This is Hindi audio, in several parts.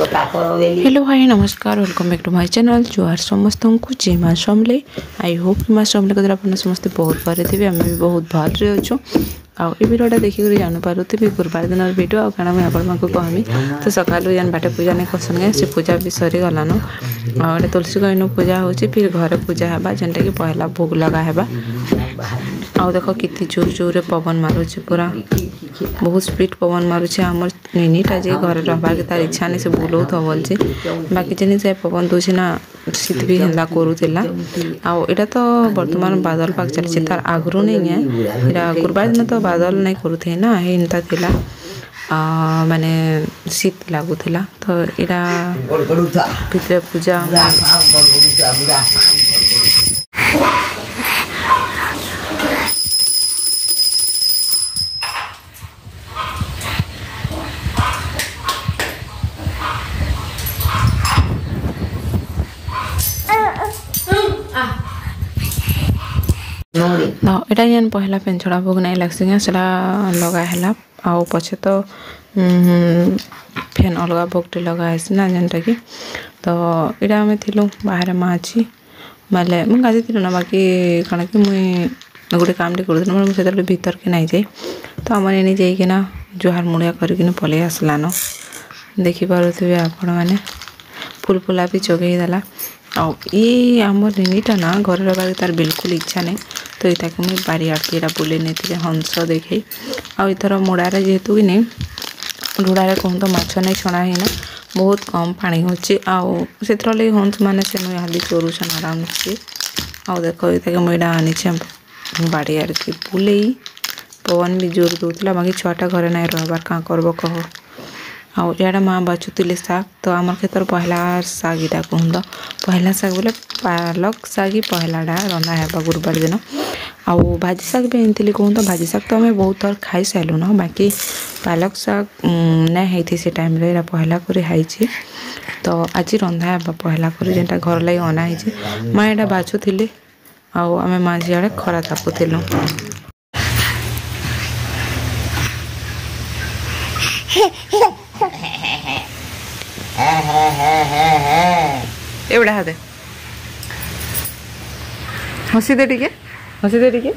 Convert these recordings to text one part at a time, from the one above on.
हेलो हाय नमस्कार welcome back to my channel जुआर समस्त को जय माँ समले आई होप कि माँ समले कदर आप समस्त बहुत भरे थे आम भी बहुत भरे अच्छु आउ भिडियोटा देखिक जापारे गुरुवार दिन भिडियो आ कारण मुझे आप कहमी तो सका जान बाटे पूजा नहीं करसन गए से पूजा भी सरी गलान आटे तुलसी गईन पूजा हो फिर घर पूजा है जेनटा कि पहला भोग लगा है आउ देख कितनी जोर जोर पवन मारुचे पूरा बहुत स्पीड पवन मारुचे आमर निनीटा जे घर रहार तार इच्छा नहीं से बुलाऊथ बोलছে बाकी जिन से पवन दूसरी ना शीत भी हेला करूला आटा तो बर्तमान बादल पाक चलती तार आगु नहीं है गुरुवार दिन तो बादल नहीं करूथे ना एनता थिला माने शीत लगुला तो यहाँ भितर पूजा तो यहाँ जेन पहला पेंछड़ा भोग नहीं लग्सी से लगा है आउ पछे तो फेन अलग भोगटे लगा ना जेनटा कि तो यहाँ आम थी बाहर माँ अच्छी माले मुझे गाधी थी ना बाकी कण कि मुई गोटे काम करूँ मुझे भीतर के नहीं जाए तो आम एने जाइकिना जुहार मुड़िया करके पलि आसलान देखिपे आपण मैंने फुल फुला भी चगेदेला आउ ये आम रिनीटा ना घर रहा तार बिल्कुल इच्छा नहीं तो ये मुझे बारियाड़े यहाँ बुले नहीं हंस देखे आउ इथर मुड़ारे जेहेतु कि नहीं ढुड़ारे कहूँ तो माछ नहीं छणा है ना बहुत कम पानी होची आउ से हंस मैंने से यहाँ चोरुछन आराम से आउ देख ये मुझे आनी बाड़ियार के बुले पवन भी जोर दूसरा बाकी छुआटा घरे नहीं रहार क्या करब कह आउ इड़ा माँ बाछुले शाग तो आम क्षेत्र पहला शाग यहाँ कहूँ तो पहला शाग बोले पालक शाग ही पहलाटा रंधा है गुरुवार दिन आउ भाजी शाग भी एनती कहूँ तो भाजी शाग तो आम बहुत थर खाई सारूँ ना बाकी पालक शाग नहीं होती से टाइम रे पहला कर तो आज रंधा है पहला कर जेनटा घर लगे अना माँ यहाँ बाछुले आउ आम माँ झील खरा तापुलु एवढा हाथ हसी दे टिके हसी दे टिके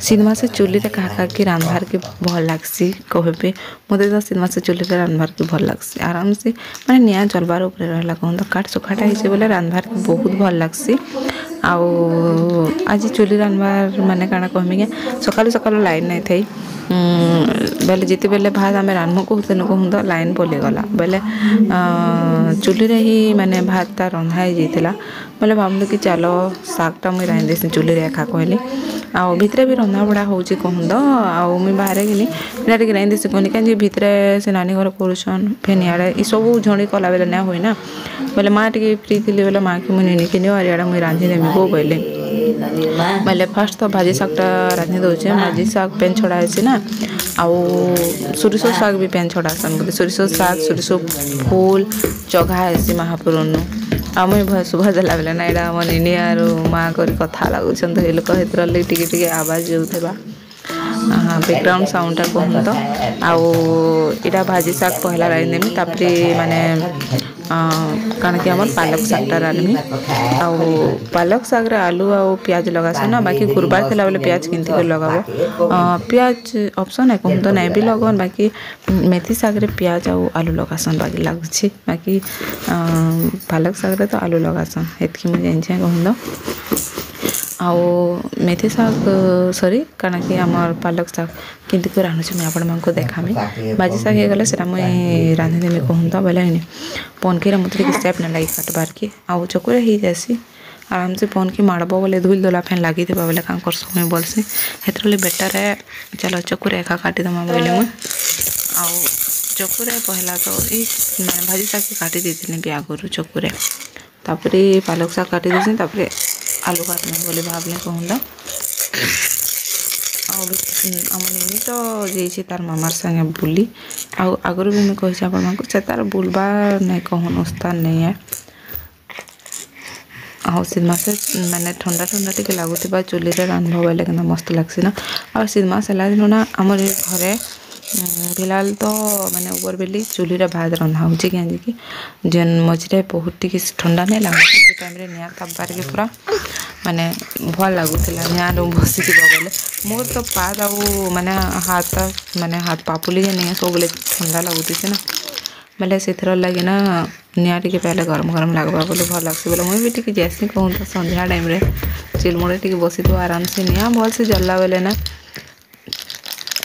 सिनेमा से चुली क्या कि रांधार के भल लग्सी कहबे मत तो सिनेमा से चुली रांधार के भल लग्सी आराम से माने निया जलबार ऊपर रहला कहूँ तो काट सुखाटा होइसे बोले रांधार के बहुत भल लग्सी आउ आज चुली रांधबार माने काना कहमी के सकालू सकालू लाइन नहीं थी बेले जिते बेले भात आम रान्धु कहूँ तो लाइन पलिगला बेले चुली रे ही माने भातटा रंधा हो जाता बोले भावलु कि चल शागटा मुझे रांधदेसी चुली रे एका कहली आउ भितर भी रंधा बड़ा हो कहूँ तो आउ मुझे बाहर गली टे रांधदेसी कहनी कहीं भितर से नानी घर करुछन फेन इे ये सब झड़ी कला बेले ना हुए ना बोले माँ टे फ्री थी बोले माँ की मुझे निकी नियो इे मुझे रांधिदेमी को कहले बोले फास्ट तो भाजी शागटा रांधि दौचे भाजी शाग पेन छड़ा है ना आउ सोरिष शाग भी पेन छड़ा बोले सोरिष शाग सोरिष फूल चघा है महापुरन आम भय शुभा देला बेले ना यहाँ आम निनी आर माँ कर कथा लगुच तो ये लोग टे आवाज जाऊा बैकग्राउंड साउंडटा कहूँ तो आउ यहाँ भाजी शाग पहला रांधिदेमी तापर माने कण कि आम पालक शागटा रांधमी आउ पालक शाग आलू आउ प्याज लगास ना बाकी गुरुवार थी बोले प्याज किंती कर लगाब प्याज ऑप्शन है कहूँ तो नहीं भी लगन बाकी मेथी शाग प्याज आउ आलू लगासन बाकी लगुच बाकी पालक शाग तो आलू लगासन एतकी मुझे जानी कहूँ तो आउ मेथी शाग सॉरी कारण कि आमर पालक शाग किंती कर रांधुचे मुझे आपको देखामी भाजी शाग हो गले से मुझे रांधिदेमी कहूँ तो बोले पनखीर मत सेप नहीं लगे काटबार के आउ चकुरे हो जासी आराम से पनखी माड़ब बोले धुल दोला फैन लगी थे बोले क्या कर समय बोलसी हेतु बेटर है चलो चकुरे एका काटिदमा बोले मुझे आउ चकुरे पहला तो ये भाजी शाग काटी देती भी आगुरी चकुरे तापर पालक शाग काटी देती आलू काटने बोले भावले कहूँ तो आम निनी तो जाइए तार मामार संगे बुली आगुरी भी मुझे कही आपण से तार बुलवा नहीं कहन उस्ताद नहीं है शीत मासे माने ठंडा ठंडा टी लगुवा चुली रांध बोले कि मस्त लगसी ना और शीत मास है दिन ना आम घरे फिलहाल तो माने ऊपर बेली चुली भात रंधा हो कि जेन मझे बहुत टी ठंडा नहीं लगे टाइम निआ तापार के पूरा माने भल लगुला निआ बसिक बोले मोर तो पाद माने हाथ पापुली नहीं सब ठंडा लगुच ना बोले से लगे ना निआ टी पहले गरम गरम लगवा बोले भल लगे बोले मुझे भी टी जैसी कहूँ तो संध्या टाइम चिलमुड़े टी बसी तो आराम से निआ भल से जल्ला बोले ना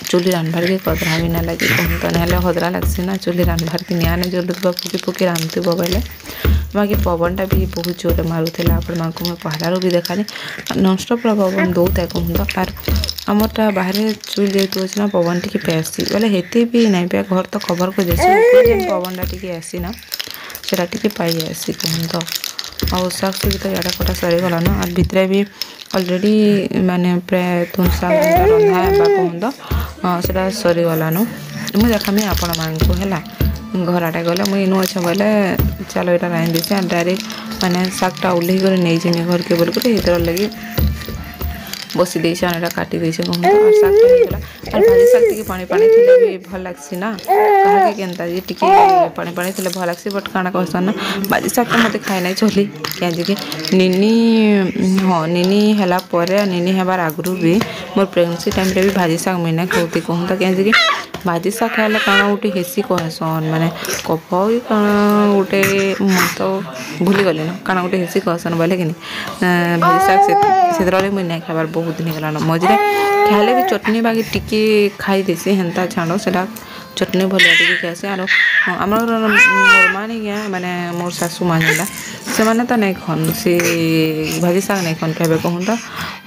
चुली रांधबार के कदरा भी ना लगे कहूँ तो ना हदरा लगसी ना चुली रांधबार के निआ नहीं जलुवा फुकी फुकी रांधुब बोले बाकी पवनटा भी बहुत जोर मारूला आपण माँ को मैं पहलारू भी देखानी नॉनस्टॉप पवन दौता कहूँ तो आर आमरटा बाहर चुल जाइए ना पवन टी पैसी बोले हेते भी नहीं पे घर तो कवर को जैसे पवनटा टी आसी ना सेटा टी पाई आसी कहूँ तो और शाग सब्जी तो याडा कटा सरीगला ना और भितर भी अलरेडी माने प्राय तुन शाग रंधा कहूँ तो सेटा सरीगला नो मुझे देखामी आपण माँ को है घर आटे गले मुझे इनू अच्छे बोले चलो यहाँ रांधि देसी डायरेक्ट माने शागटा उल्लेख कर नहीं जिमी घर के बोल कर लगे बसी दे काटी दे कहूँ तो और शाग तो और भाजी शाग टी पानी पानी थे भी भल लग्सी ना कहा केन्ता जी टी पानी पानी थे भल लग्सी बट काଣା कहसन ना भाजी शाग तो मत खाए ना चली क्या निनी हाँ निनी है निनी हेबार आगु भी मोर प्रेगनेंसी टाइम रे भी भाजी शाग मुझे ना खाऊती कहूँ तो क्या भाजी शाग खाइले काଣା गोटे हेसी कहसन माने कफ कि काଣା गोटे तो भूली गली ना काଣା गोटे हेसी कहसन बोले कि भाजी शाग से मुझे नहीं खाबार बहुत दिन गलान मझे खाइले भी चटनी बाकी टिके खाई देसी हेन्ता छाड़ से चटनी भलिया टी खासी आर आम माने क्या माने मोर सासू माँ जेटा से मैंने तो नहीं खन सी भाजी शाग नहीं खन खाए कहूँ तो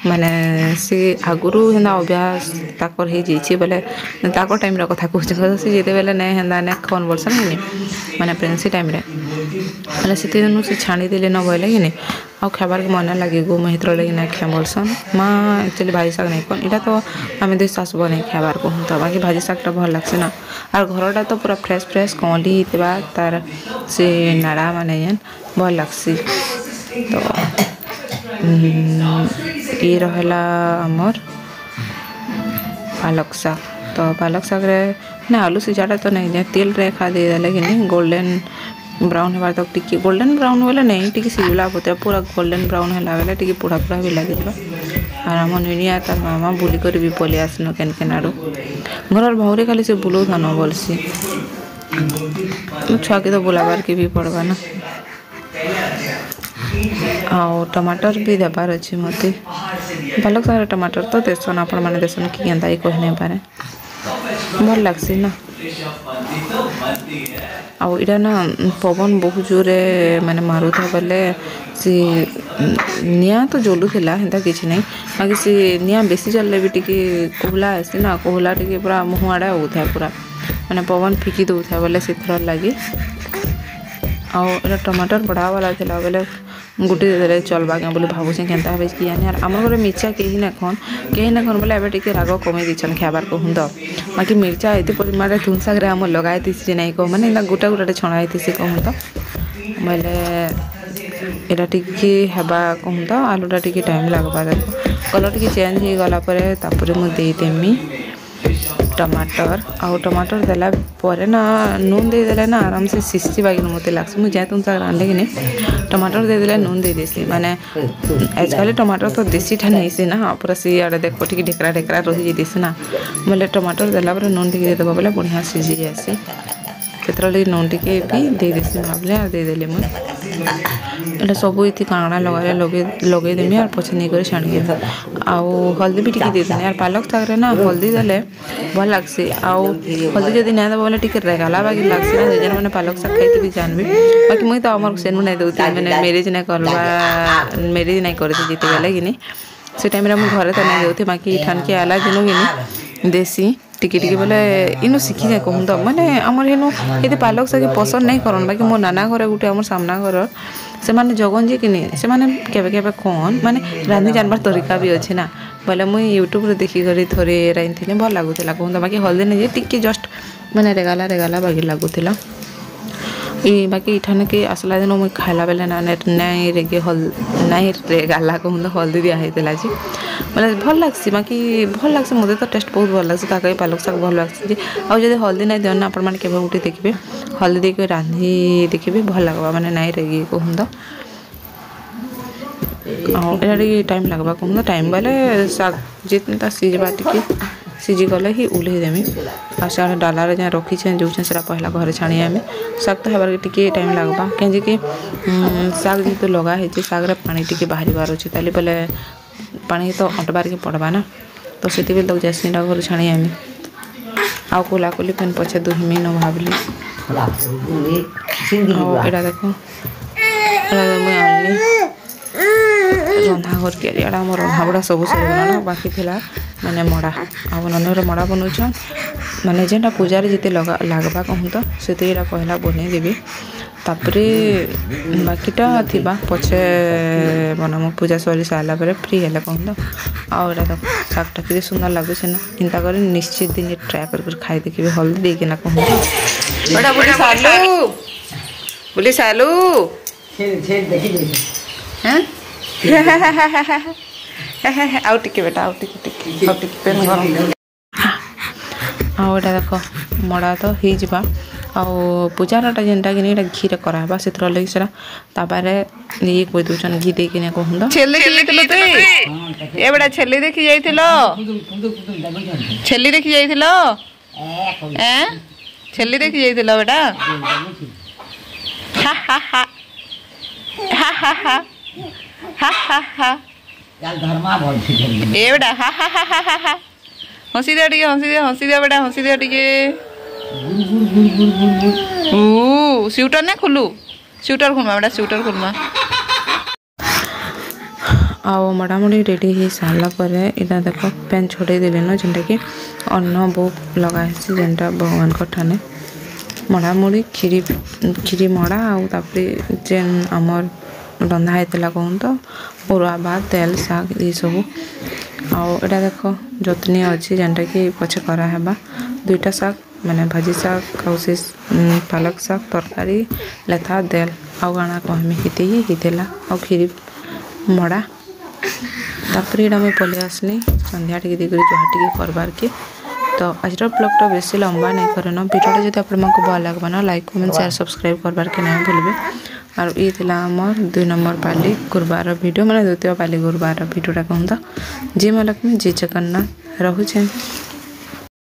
माने सी आगुरी हेन्ता अभ्यास ताकर हो जाइए बोले ताकर टाइम कथा कहूँ सी जिते बेले नहीं हेन्ता नहीं खन बोलसन कि माने प्रेगनेंसी टाइम बोले से दिन से छाणी देले न बोले कि आउ खाबार के मन लगे गो मैं हितर लगे ना खे बोलसन माँ एक्चुअली भाजी शाग नहीं कौन इटा तो आम दुई सासु बन खाबार कहूँ तो बाकी भाजी शागटा भल लग्सी ना और घरटा तो पूरा फ्रेश फ्रेश कौली तार से नाड़ा माने भल लग्सी तो ये रहा आमर पालक शाग तो पालक शाग ना आलू सिझाटा तो नहीं जाए तेल रे खा देदेले कि गोल्डन ब्राउन होबार तक टी गोल्डन ब्राउन बोले नहीं टी सिगला होता पूरा गोल्डन ब्राउन है बेले टी पोड़ा पोड़ा भी लगे और आम निनिया तार मामा बुली कर भी पलि आसन केन केन आड़ू घर भौरे खाली से बुलाऊ था न बोलसी छुआ के तो बुलाबार के भी पड़वा ना आ टमाटर भी देबार अच्छे मत पालक सारे टमाटर तो देसन आपण मैंने देसन कि केन्ता कही नहीं पारे भल लग्सी ना आईटा ना पवन बहुत जोरे माने मारू था बोले सी निआ तो जलुला हेन्ता किसी नहीं बाकी सी निआ बेसी जल्ले भी टी कोहला आसी ना कोहला टी पूरा मुँह आड़े होता है पूरा माने पवन फिकी दौथा बोले से लगे आटा टमाटर बढ़ा वाला था बोले गुटी दे चलवा क्या बोले भावुचे केन्ता हे कि आर आम घर मिर्चा कहीं ना खन बोले एवं टी राग कमे दीछन खाबार कहूँ तो बाकी मिर्चा ये परिमाण तुन शाग आम लगाई थी नहीं कह मैंने गोटा गोटे छणाई थी कहूँ तो बोले यहाँ टी हेबा कहूँ तो आलूटा टी टाइम लगवा देखो कलर टी चेंज हो गलापर मुझे देमी टमाटर टमाटर देला पर ना नून दे देले ना आराम से सिस्सी बागी मत लगे मुझे तुम शाग रांधे कि नहीं टमाटर दे देले नून दे देसी माने आजकल टमाटर तो देसी ठा नहीं से ना पूरा सी आड़े देख टी ढेकरा ढेकरा रही जाती ना बोले टमाटर देला नून टी देदेव बोले बढ़िया सीझी जासी से नून टी भी दे देसी भावले और देदेली मुझे सब ये कांगड़ा लगे देमी और पचे नहीं कर छाणी आउ हल्दी भी टी देदेनी यार पालक शाग ना हल्दी देले भल लग्सी आउ हल्दी जब नहीं देव बोले टी रेगाला बाकी लग्सी ना जे मैंने पालक शाग खाई भी जानवी बाकी मुझे तो आम सेनु नहीं दूसरी मैंने मेरेज नहीं करवा मेरेज नहीं करती जिते बेले कि से टाइम मुझे घरे तो नहीं दूसरी बाकी ठान के आला दिन कि देसी टिके टिके बोले इनु शिखी जाए कहूँ तो मैंने आमर हेनु ये पालक शाग पसंद नहीं करन बाकी मो नाना घर गुटे आम सामना घर से माने जगन जी कि से माने केबे केबे कौन माने रांधि जानबार तरीका भी अच्छे ना बोले मुई यूट्यूब रे देखी करी थोड़े रांधि भल लगुला कहूँ तो बाकी हल्दी नहीं टिके जस्ट माने रेगाला बाकी लगुला बाकी इठाने के आसला दिन मुझे खाला बेले नाई रेगे नाई रेगाला कहूँ तो हल्दी दिखाई जी मतलब भल लग्सी बाकी भल लग्सी मत तो टेस्ट बहुत भल लग्सी ताकि पालक शाग भल लग्सी आउ जब हल्दी नहीं दिवन आपण मैंने केवे गोटे देखिए हल्दी देके रांधि देखिए भल लगवा माने नाई रेगी कहूँ तो ये टाइम लगवा कहूँ तो टाइम बोले शाग जितना सीझा टी सीझी गले ही उल्हे देमी आ से डालार जहाँ रखी जो से पहला घर छाणी आम शाग तो हबार टी टाइम लगवा कहीं कि शाग जेहतु लगाई शाग पानी टी बाहर बार अच्छे ताली बोले पानी तो अटबार के पड़वा ना तो से तक जैसे घर छाणी आम आउ कोला कोली पेन पछे दुहमी न भावली एटा देखो मुझे आनली रंधा घर के आम रंधा बुढ़ा सब सर बाकी थिला माने मड़ा आ ननर मड़ा बनाऊन माने जेनटा पूजा जिते लगवा कहूँ तो से पहला बन देवी तापरे बाकीटा थी पछे बना पूजा सरी सारा फ्री है कहूँ तो आटा तो शागटा कि सुंदर लगुच ना चिंता कर निश्चित दिन ट्राए कर खाई देखिए हल्दी देकिना कहूँ बुली सालू आउ टिके बेटा आउ टिके पेन गरम आटा देख मड़ा तो हो जा पूजारटा जेनटा कि घी करावा से लगे सर ताबारे ये कोई दूसरा घी देकिना कहूँ तो छेली ए बेटा छेली देखी जाइथिलो छेली देखी जाइथिलो छेली देखी जाइथिलो बेटा हा हा हा हा हा हा हा हा हा ए बेटा हा हा हा हा हा हंसी दे टिके हंसी दे बेटा हंसी दे टिके स्वेटर ना खुलू स्वेटर खुलमा बेटा स्वेटर खुलमा आउ मड़ामुड़ी रेडी हो सारा पर इधर देख पेन छोड़े देले न जेनटा कि अन्न बो लगाई जेनटा भगवान को ठाने मड़ामुड़ी खीरी मड़ा आउ जेन आमर रंधा होता कहूँ तो उरुआ भात तेल शाग ये सब आटा देख जतनी अच्छी जेनटा कि पछे करावा दुईटा शाग माने भाजी शाग से पालक शाग तरकारी लेथा देल आउ गाना कहमी हिते ही होता आ खीरी मड़ा तापर ये मुझे पलि आसली संध्या टी देकर जहाँ टी करबार के तो आज ब्लॉगटा बेसी लंबा नहीं करना वीडियोटा जब आपको भल लगवा ना लाइक कमेंट शेयर सब्सक्राइब करबार के नहीं भूलबे और ये आमर 2 नंबर पाली गुरुवार वीडियो मैंने द्वितीय पाली गुरुवार वीडियोटा कहूँ तो जी माँ लक्ष्मी जी जगन्नाथ रोचे।